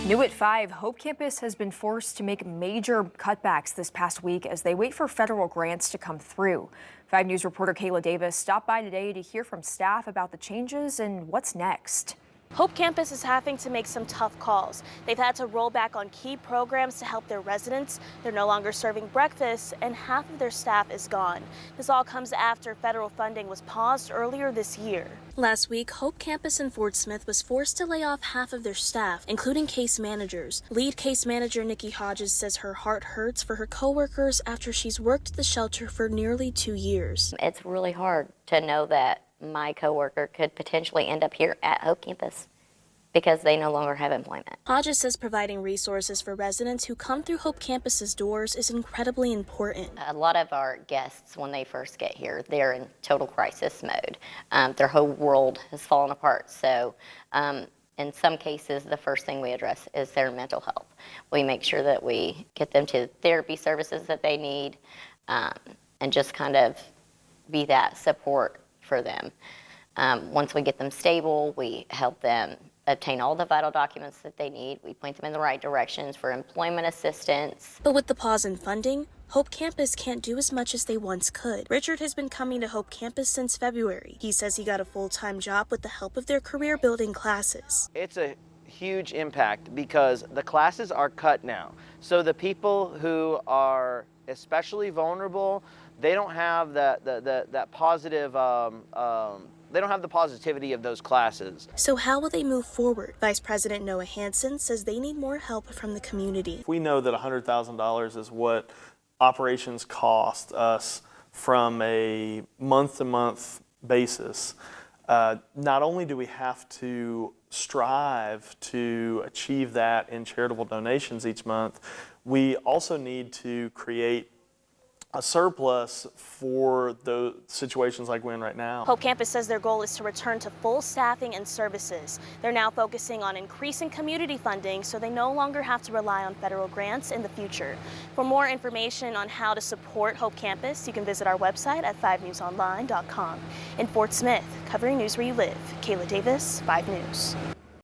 New at 5, Hope Campus has been forced to make major cutbacks this past week as they wait for federal grants to come through. 5 News reporter Kayla Davis stopped by today to hear from staff about the changes and what's next. Hope Campus is having to make some tough calls. They've had to roll back on key programs to help their residents. They're no longer serving breakfast, and half of their staff is gone. This all comes after federal funding was paused earlier this year. Last week, Hope Campus in Fort Smith was forced to lay off half of their staff, including case managers. Lead case manager Nikki Hodges says her heart hurts for her coworkers after she's worked the shelter for nearly 2 years. It's really hard to know that my coworker could potentially end up here at Hope Campus because they no longer have employment. Hodges says providing resources for residents who come through Hope Campus's doors is incredibly important. A lot of our guests, when they first get here, they're in total crisis mode. Their whole world has fallen apart. So in some cases, the first thing we address is their mental health. We make sure that we get them to therapy services that they need and just kind of be that support for them. Once we get them stable, we help them obtain all the vital documents that they need. We point them in the right directions for employment assistance. But with the pause in funding, Hope Campus can't do as much as they once could. Richard has been coming to Hope Campus since February. He says he got a full-time job with the help of their career-building classes. It's a huge impact because the classes are cut now. So the people who are especially vulnerable, they don't have that positive, they don't have the positivity of those classes. So how will they move forward? Vice President Noah Hansen says they need more help from the community. We know that $100,000 is what operations cost us from a month-to-month basis. Not only do we have to strive to achieve that in charitable donations each month, we also need to create a surplus for the situations like we're in right now. Hope Campus says their goal is to return to full staffing and services. They're now focusing on increasing community funding so they no longer have to rely on federal grants in the future. For more information on how to support Hope Campus, you can visit our website at 5newsonline.com. In Fort Smith, covering news where you live, Kayla Davis, 5 News.